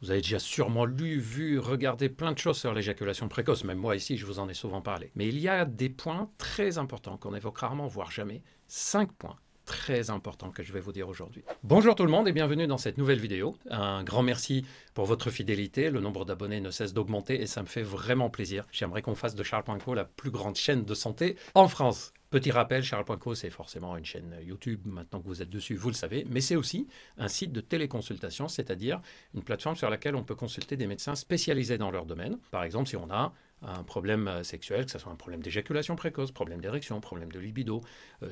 Vous avez déjà sûrement lu, vu, regardé plein de choses sur l'éjaculation précoce. Même moi ici, je vous en ai souvent parlé. Mais il y a des points très importants qu'on évoque rarement, voire jamais. 5 points très importants que je vais vous dire aujourd'hui. Bonjour tout le monde et bienvenue dans cette nouvelle vidéo. Un grand merci pour votre fidélité. Le nombre d'abonnés ne cesse d'augmenter et ça me fait vraiment plaisir. J'aimerais qu'on fasse de Charles.co la plus grande chaîne de santé en France. Petit rappel, Charles.co, c'est forcément une chaîne YouTube, maintenant que vous êtes dessus, vous le savez, mais c'est aussi un site de téléconsultation, c'est-à-dire une plateforme sur laquelle on peut consulter des médecins spécialisés dans leur domaine. Par exemple, si on a un problème sexuel, que ce soit un problème d'éjaculation précoce, problème d'érection, problème de libido,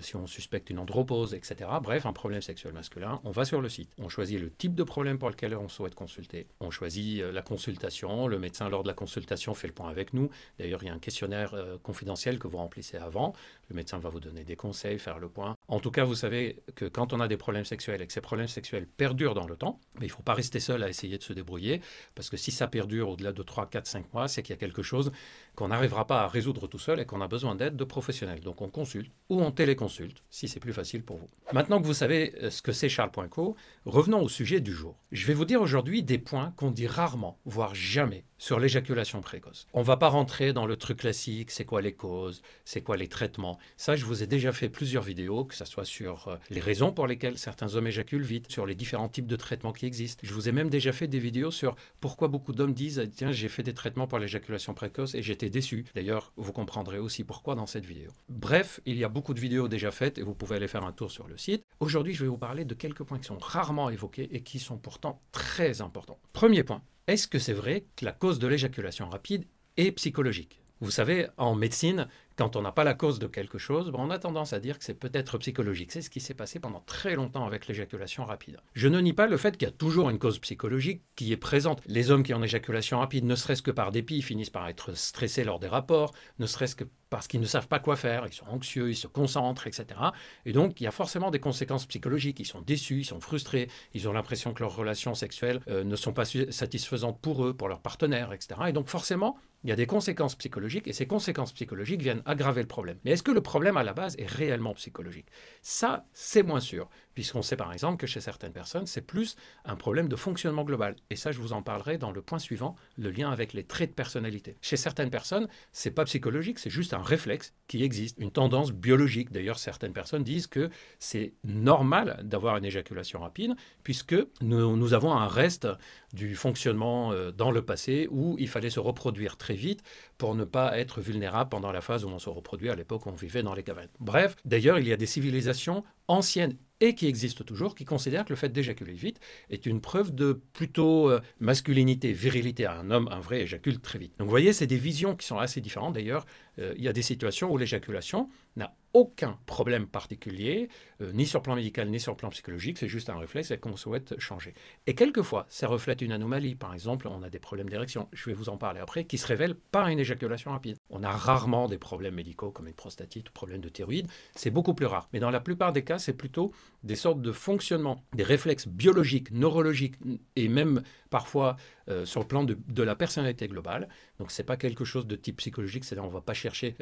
si on suspecte une andropause, etc. Bref, un problème sexuel masculin, on va sur le site. On choisit le type de problème pour lequel on souhaite consulter. On choisit la consultation. Le médecin, lors de la consultation, fait le point avec nous. D'ailleurs, il y a un questionnaire confidentiel que vous remplissez avant. Le médecin va vous donner des conseils, faire le point. En tout cas, vous savez que quand on a des problèmes sexuels et que ces problèmes sexuels perdurent dans le temps, mais il ne faut pas rester seul à essayer de se débrouiller, parce que si ça perdure au-delà de 3, 4, 5 mois, c'est qu'il y a quelque chose qu'on n'arrivera pas à résoudre tout seul et qu'on a besoin d'aide de professionnels. Donc on consulte ou on téléconsulte, si c'est plus facile pour vous. Maintenant que vous savez ce que c'est Charles.co, revenons au sujet du jour. Je vais vous dire aujourd'hui des points qu'on dit rarement, voire jamais, sur l'éjaculation précoce. On ne va pas rentrer dans le truc classique, c'est quoi les causes, c'est quoi les traitements. Ça, je vous ai déjà fait plusieurs vidéos, que ce soit sur les raisons pour lesquelles certains hommes éjaculent vite, sur les différents types de traitements qui existent. Je vous ai même déjà fait des vidéos sur pourquoi beaucoup d'hommes disent « Tiens, j'ai fait des traitements pour l'éjaculation précoce et j'étais déçu ». D'ailleurs, vous comprendrez aussi pourquoi dans cette vidéo. Bref, il y a beaucoup de vidéos déjà faites et vous pouvez aller faire un tour sur le site. Aujourd'hui, je vais vous parler de quelques points qui sont rarement évoqués et qui sont pourtant très importants. Premier point. Est-ce que c'est vrai que la cause de l'éjaculation rapide est psychologique? Vous savez, en médecine, quand on n'a pas la cause de quelque chose, on a tendance à dire que c'est peut-être psychologique. C'est ce qui s'est passé pendant très longtemps avec l'éjaculation rapide. Je ne nie pas le fait qu'il y a toujours une cause psychologique qui est présente. Les hommes qui ont éjaculation rapide, ne serait-ce que par dépit, finissent par être stressés lors des rapports, ne serait-ce que parce qu'ils ne savent pas quoi faire, ils sont anxieux, ils se concentrent, etc. Et donc, il y a forcément des conséquences psychologiques. Ils sont déçus, ils sont frustrés, ils ont l'impression que leurs relations sexuelles ne sont pas satisfaisantes pour eux, pour leur partenaire, etc. Et donc, forcément, il y a des conséquences psychologiques et ces conséquences psychologiques viennent aggraver le problème. Mais est-ce que le problème à la base est réellement psychologique? Ça, c'est moins sûr, puisqu'on sait par exemple que chez certaines personnes, c'est plus un problème de fonctionnement global. Et ça, je vous en parlerai dans le point suivant, le lien avec les traits de personnalité. Chez certaines personnes, c'est pas psychologique, c'est juste un réflexe qui existe, une tendance biologique. D'ailleurs, certaines personnes disent que c'est normal d'avoir une éjaculation rapide, puisque nous avons un reste du fonctionnement dans le passé où il fallait se reproduire très vite pour ne pas être vulnérable pendant la phase où on se reproduit. À l'époque, on vivait dans les cavernes. Bref, d'ailleurs, il y a des civilisations anciennes et qui existent toujours, qui considèrent que le fait d'éjaculer vite est une preuve de plutôt masculinité, virilité. Un homme, un vrai, éjacule très vite. Donc vous voyez, c'est des visions qui sont assez différentes. D'ailleurs, il y a des situations où l'éjaculation n'a aucun problème particulier, ni sur le plan médical, ni sur le plan psychologique, c'est juste un réflexe et qu'on souhaite changer. Et quelquefois, ça reflète une anomalie. Par exemple, on a des problèmes d'érection, je vais vous en parler après, qui se révèlent par une éjaculation rapide. On a rarement des problèmes médicaux comme une prostatite ou problème de thyroïde, c'est beaucoup plus rare. Mais dans la plupart des cas, c'est plutôt des sortes de fonctionnement, des réflexes biologiques, neurologiques et même parfois sur le plan de la personnalité globale. Donc ce n'est pas quelque chose de type psychologique, c'est-à-dire on ne va pas chercher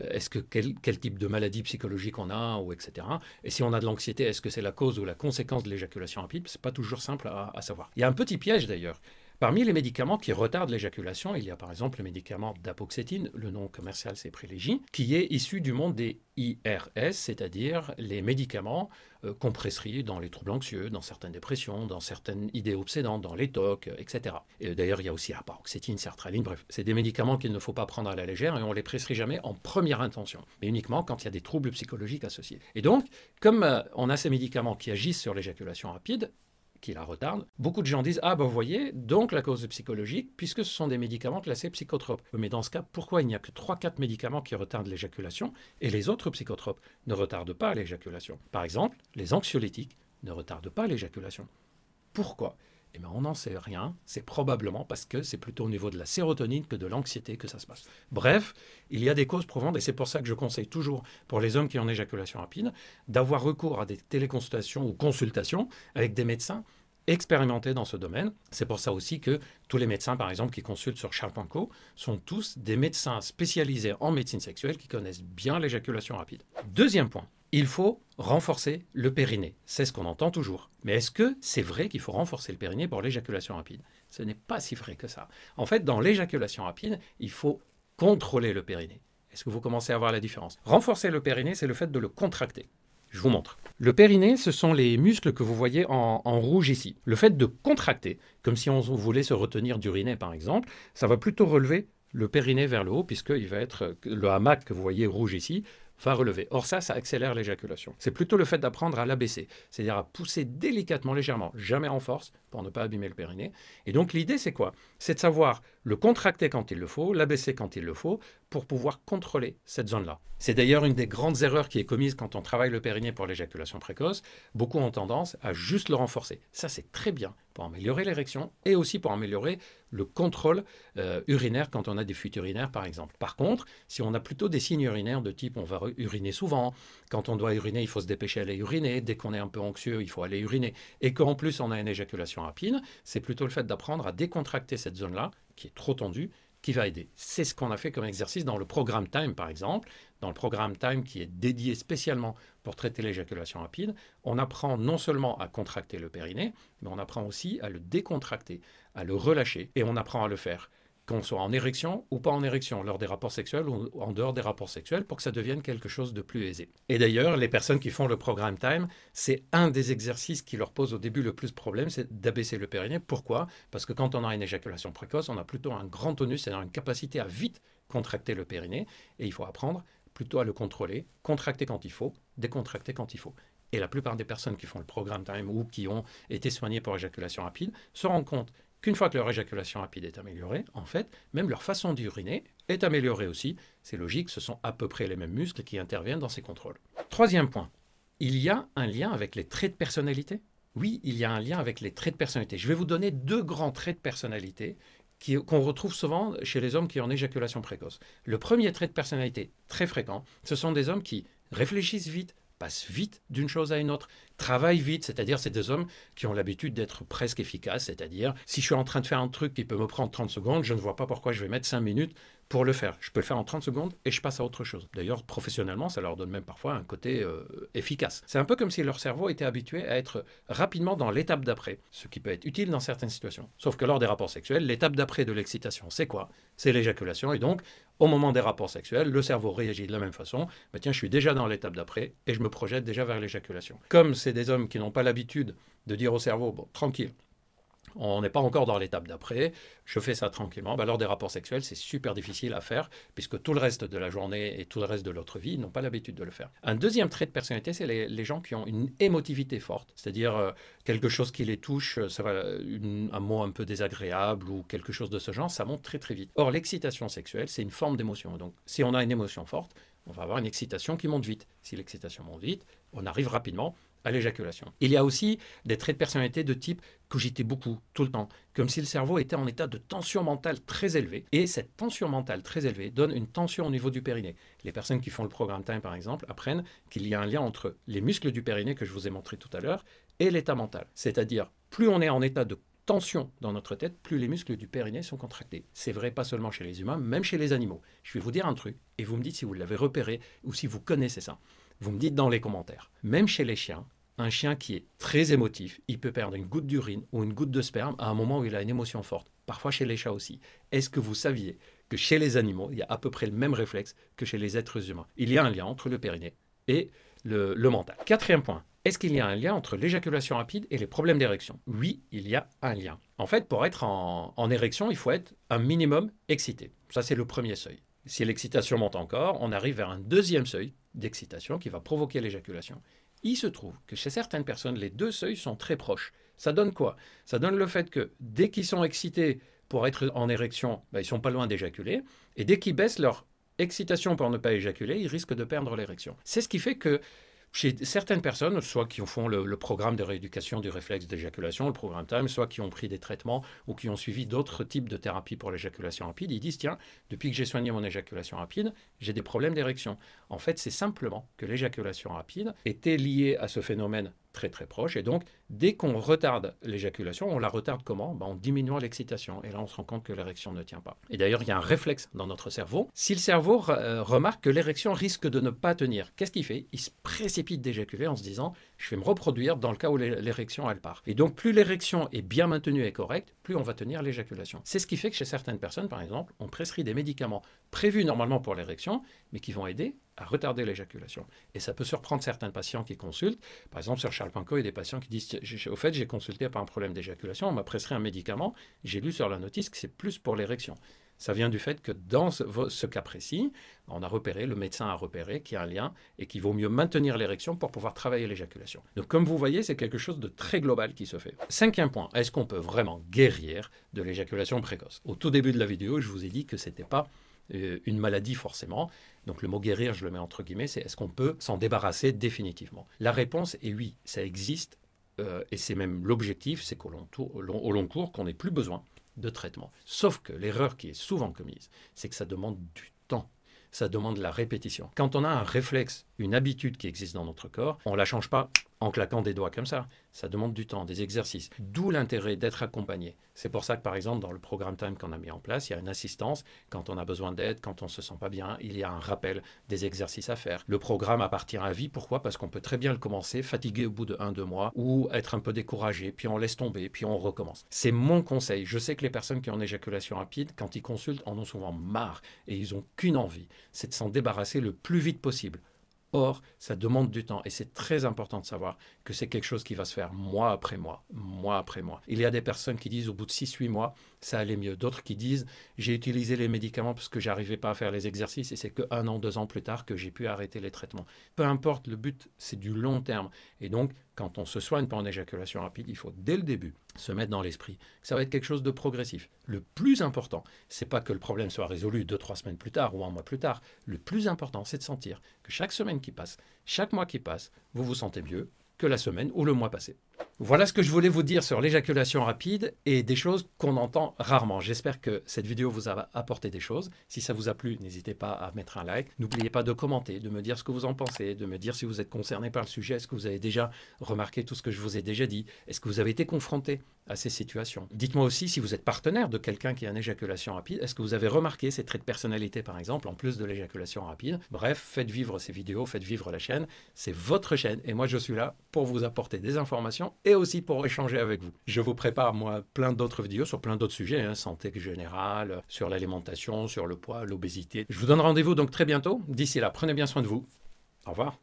quel type de maladie psychologique on a, ou etc. Et si on a de l'anxiété, est-ce que c'est la cause ou la conséquence de l'éjaculation rapide? Ce n'est pas toujours simple à savoir. Il y a un petit piège d'ailleurs. Parmi les médicaments qui retardent l'éjaculation, il y a par exemple le médicament dapoxétine, le nom commercial c'est Prilégie, qui est issu du monde des IRS, c'est-à-dire les médicaments qu'on prescrit dans les troubles anxieux, dans certaines dépressions, dans certaines idées obsédantes, dans les TOC, etc. Et d'ailleurs, il y a aussi la paroxétine, sertraline, bref, c'est des médicaments qu'il ne faut pas prendre à la légère et on les prescrit jamais en première intention, mais uniquement quand il y a des troubles psychologiques associés. Et donc, comme on a ces médicaments qui agissent sur l'éjaculation rapide, qui la retardent, beaucoup de gens disent « Ah ben vous voyez, donc la cause est psychologique, puisque ce sont des médicaments classés psychotropes. » Mais dans ce cas, pourquoi il n'y a que 3-4 médicaments qui retardent l'éjaculation et les autres psychotropes ne retardent pas l'éjaculation? Par exemple, les anxiolytiques ne retardent pas l'éjaculation. Pourquoi? Eh bien, on n'en sait rien, c'est probablement parce que c'est plutôt au niveau de la sérotonine que de l'anxiété que ça se passe. Bref, il y a des causes profondes et c'est pour ça que je conseille toujours, pour les hommes qui ont une éjaculation rapide, d'avoir recours à des téléconsultations ou consultations avec des médecins expérimentés dans ce domaine. C'est pour ça aussi que tous les médecins, par exemple, qui consultent sur Charles.co, sont tous des médecins spécialisés en médecine sexuelle qui connaissent bien l'éjaculation rapide. Deuxième point. Il faut renforcer le périnée. C'est ce qu'on entend toujours. Mais est-ce que c'est vrai qu'il faut renforcer le périnée pour l'éjaculation rapide? Ce n'est pas si vrai que ça. En fait, dans l'éjaculation rapide, il faut contrôler le périnée. Est-ce que vous commencez à voir la différence? Renforcer le périnée, c'est le fait de le contracter. Je vous montre. Le périnée, ce sont les muscles que vous voyez en rouge ici. Le fait de contracter, comme si on voulait se retenir d'uriner par exemple, ça va plutôt relever le périnée vers le haut, puisqu'il va être le hamac que vous voyez rouge ici, va relever. Or ça accélère l'éjaculation. C'est plutôt le fait d'apprendre à l'abaisser, c'est-à-dire à pousser délicatement, légèrement, jamais en force, pour ne pas abîmer le périnée. Et donc l'idée c'est quoi? C'est de savoir le contracter quand il le faut, l'abaisser quand il le faut, pour pouvoir contrôler cette zone-là. C'est d'ailleurs une des grandes erreurs qui est commise quand on travaille le périnée pour l'éjaculation précoce. Beaucoup ont tendance à juste le renforcer. Ça c'est très bien pour améliorer l'érection et aussi pour améliorer le contrôle urinaire quand on a des fuites urinaires par exemple. Par contre, si on a plutôt des signes urinaires de type on va uriner souvent, quand on doit uriner il faut se dépêcher d'aller uriner, dès qu'on est un peu anxieux il faut aller uriner, et qu'en plus on a une éjaculation rapide, c'est plutôt le fait d'apprendre à décontracter cette zone-là qui est trop tendue qui va aider. C'est ce qu'on a fait comme exercice dans le programme Time par exemple. Dans le programme Time qui est dédié spécialement pour traiter l'éjaculation rapide, on apprend non seulement à contracter le périnée, mais on apprend aussi à le décontracter, à le relâcher, et on apprend à le faire qu'on soit en érection ou pas en érection, lors des rapports sexuels ou en dehors des rapports sexuels, pour que ça devienne quelque chose de plus aisé. Et d'ailleurs, les personnes qui font le programme Time, c'est un des exercices qui leur pose au début le plus de problème, c'est d'abaisser le périnée. Pourquoi? Parce que quand on a une éjaculation précoce, on a plutôt un grand tonus, c'est-à-dire une capacité à vite contracter le périnée, et il faut apprendre plutôt à le contrôler, contracter quand il faut, décontracter quand il faut. Et la plupart des personnes qui font le programme Time ou qui ont été soignées pour éjaculation rapide se rendent compte qu'une fois que leur éjaculation rapide est améliorée, en fait, même leur façon d'uriner est améliorée aussi. C'est logique, ce sont à peu près les mêmes muscles qui interviennent dans ces contrôles. Troisième point, il y a un lien avec les traits de personnalité. Oui, il y a un lien avec les traits de personnalité. Je vais vous donner deux grands traits de personnalité qu'on retrouve souvent chez les hommes qui ont une éjaculation précoce. Le premier trait de personnalité très fréquent, ce sont des hommes qui réfléchissent vite, passent vite d'une chose à une autre, travaillent vite, c'est-à-dire c'est des hommes qui ont l'habitude d'être presque efficaces, c'est-à-dire si je suis en train de faire un truc qui peut me prendre 30 secondes, je ne vois pas pourquoi je vais mettre 5 minutes pour le faire. Je peux le faire en 30 secondes et je passe à autre chose. D'ailleurs, professionnellement, ça leur donne même parfois un côté efficace. C'est un peu comme si leur cerveau était habitué à être rapidement dans l'étape d'après, ce qui peut être utile dans certaines situations. Sauf que lors des rapports sexuels, l'étape d'après de l'excitation, c'est quoi? C'est l'éjaculation, et donc, au moment des rapports sexuels, le cerveau réagit de la même façon. Ben tiens, je suis déjà dans l'étape d'après et je me projette déjà vers l'éjaculation. Comme c'est des hommes qui n'ont pas l'habitude de dire au cerveau, bon, tranquille, on n'est pas encore dans l'étape d'après, je fais ça tranquillement. Ben, lors des rapports sexuels, c'est super difficile à faire, puisque tout le reste de la journée et tout le reste de notre vie n'ont pas l'habitude de le faire. Un deuxième trait de personnalité, c'est les gens qui ont une émotivité forte, c'est-à-dire quelque chose qui les touche, ça va, un mot un peu désagréable ou quelque chose de ce genre, ça monte très très vite. Or, l'excitation sexuelle, c'est une forme d'émotion. Donc, si on a une émotion forte, on va avoir une excitation qui monte vite. Si l'excitation monte vite, on arrive rapidement à l'éjaculation. Il y a aussi des traits de personnalité de type cogiter beaucoup, tout le temps, comme si le cerveau était en état de tension mentale très élevée. Et cette tension mentale très élevée donne une tension au niveau du périnée. Les personnes qui font le programme Time, par exemple, apprennent qu'il y a un lien entre les muscles du périnée que je vous ai montré tout à l'heure et l'état mental. C'est-à-dire, plus on est en état de tension dans notre tête, plus les muscles du périnée sont contractés. C'est vrai pas seulement chez les humains, même chez les animaux. Je vais vous dire un truc, et vous me dites si vous l'avez repéré ou si vous connaissez ça. Vous me dites dans les commentaires. Même chez les chiens, un chien qui est très émotif, il peut perdre une goutte d'urine ou une goutte de sperme à un moment où il a une émotion forte. Parfois chez les chats aussi. Est-ce que vous saviez que chez les animaux, il y a à peu près le même réflexe que chez les êtres humains? Il y a un lien entre le périnée et le mental. Quatrième point. Est-ce qu'il y a un lien entre l'éjaculation rapide et les problèmes d'érection? Oui, il y a un lien. En fait, pour être en érection, il faut être un minimum excité. Ça, c'est le premier seuil. Si l'excitation monte encore, on arrive vers un deuxième seuil d'excitation qui va provoquer l'éjaculation. Il se trouve que chez certaines personnes, les deux seuils sont très proches. Ça donne quoi? Ça donne le fait que dès qu'ils sont excités pour être en érection, ils ne sont pas loin d'éjaculer. Et dès qu'ils baissent leur excitation pour ne pas éjaculer, ils risquent de perdre l'érection. C'est ce qui fait que chez certaines personnes, soit qui font le programme de rééducation du réflexe d'éjaculation, le programme Time, soit qui ont pris des traitements ou qui ont suivi d'autres types de thérapies pour l'éjaculation rapide, ils disent, tiens, depuis que j'ai soigné mon éjaculation rapide, j'ai des problèmes d'érection. En fait, c'est simplement que l'éjaculation rapide était liée à ce phénomène très très proche, et donc dès qu'on retarde l'éjaculation, on la retarde comment? En diminuant l'excitation, et là on se rend compte que l'érection ne tient pas. Et d'ailleurs il y a un réflexe dans notre cerveau, si le cerveau remarque que l'érection risque de ne pas tenir, qu'est-ce qu'il fait? Il se précipite d'éjaculer en se disant je vais me reproduire dans le cas où l'érection elle part. Et donc plus l'érection est bien maintenue et correcte, plus plus on va tenir l'éjaculation. C'est ce qui fait que chez certaines personnes, par exemple, on prescrit des médicaments prévus normalement pour l'érection, mais qui vont aider à retarder l'éjaculation. Et ça peut surprendre certains patients qui consultent. Par exemple, sur Charles-Penco, il y a des patients qui disent « Au fait, j'ai consulté par un problème d'éjaculation, on m'a prescrit un médicament, j'ai lu sur la notice que c'est plus pour l'érection. » Ça vient du fait que dans ce cas précis, on a repéré, le médecin a repéré qu'il y a un lien et qu'il vaut mieux maintenir l'érection pour pouvoir travailler l'éjaculation. Donc comme vous voyez, c'est quelque chose de très global qui se fait. 5e point, est-ce qu'on peut vraiment guérir de l'éjaculation précoce? Au tout début de la vidéo, je vous ai dit que ce n'était pas une maladie forcément. Donc le mot guérir, je le mets entre guillemets, c'est est-ce qu'on peut s'en débarrasser définitivement? La réponse est oui, ça existe et c'est même l'objectif, c'est au long cours qu'on n'ait plus besoin de traitement. Sauf que l'erreur qui est souvent commise, c'est que ça demande du temps. Ça demande la répétition. Quand on a un réflexe, une habitude qui existe dans notre corps, on ne la change pas en claquant des doigts comme ça. Ça demande du temps, des exercices. D'où l'intérêt d'être accompagné. C'est pour ça que, par exemple, dans le programme Time qu'on a mis en place, il y a une assistance. Quand on a besoin d'aide, quand on ne se sent pas bien, il y a un rappel des exercices à faire. Le programme appartient à vie. Pourquoi? Parce qu'on peut très bien le commencer, fatigué au bout de 1-2 mois, ou être un peu découragé, puis on laisse tomber, puis on recommence. C'est mon conseil. Je sais que les personnes qui ont une éjaculation rapide, quand ils consultent, en ont souvent marre et ils n'ont qu'une envie, c'est de s'en débarrasser le plus vite possible. Or, ça demande du temps et c'est très important de savoir que c'est quelque chose qui va se faire mois après mois, mois après mois. Il y a des personnes qui disent au bout de 6-8 mois, ça allait mieux. D'autres qui disent, j'ai utilisé les médicaments parce que j'arrivais pas à faire les exercices et c'est que 1 an, 2 ans plus tard que j'ai pu arrêter les traitements. Peu importe, le but, c'est du long terme. Et donc, quand on se soigne pour une éjaculation rapide, il faut dès le début se mettre dans l'esprit que ça va être quelque chose de progressif. Le plus important, c'est pas que le problème soit résolu 2-3 semaines plus tard ou un mois plus tard. Le plus important, c'est de sentir que chaque semaine qui passe, chaque mois qui passe, vous vous sentez mieux que la semaine ou le mois passé. Voilà ce que je voulais vous dire sur l'éjaculation rapide et des choses qu'on entend rarement. J'espère que cette vidéo vous a apporté des choses. Si ça vous a plu, n'hésitez pas à mettre un like. N'oubliez pas de commenter, de me dire ce que vous en pensez, de me dire si vous êtes concerné par le sujet. Est-ce que vous avez déjà remarqué tout ce que je vous ai déjà dit? Est-ce que vous avez été confronté à ces situations? Dites-moi aussi si vous êtes partenaire de quelqu'un qui a une éjaculation rapide. Est-ce que vous avez remarqué ces traits de personnalité, par exemple, en plus de l'éjaculation rapide? Bref, faites vivre ces vidéos, faites vivre la chaîne. C'est votre chaîne et moi, je suis là pour vous apporter des informations et aussi pour échanger avec vous. Je vous prépare, moi, plein d'autres vidéos sur plein d'autres sujets, santé générale, sur l'alimentation, sur le poids, l'obésité. Je vous donne rendez-vous donc très bientôt. D'ici là, prenez bien soin de vous. Au revoir.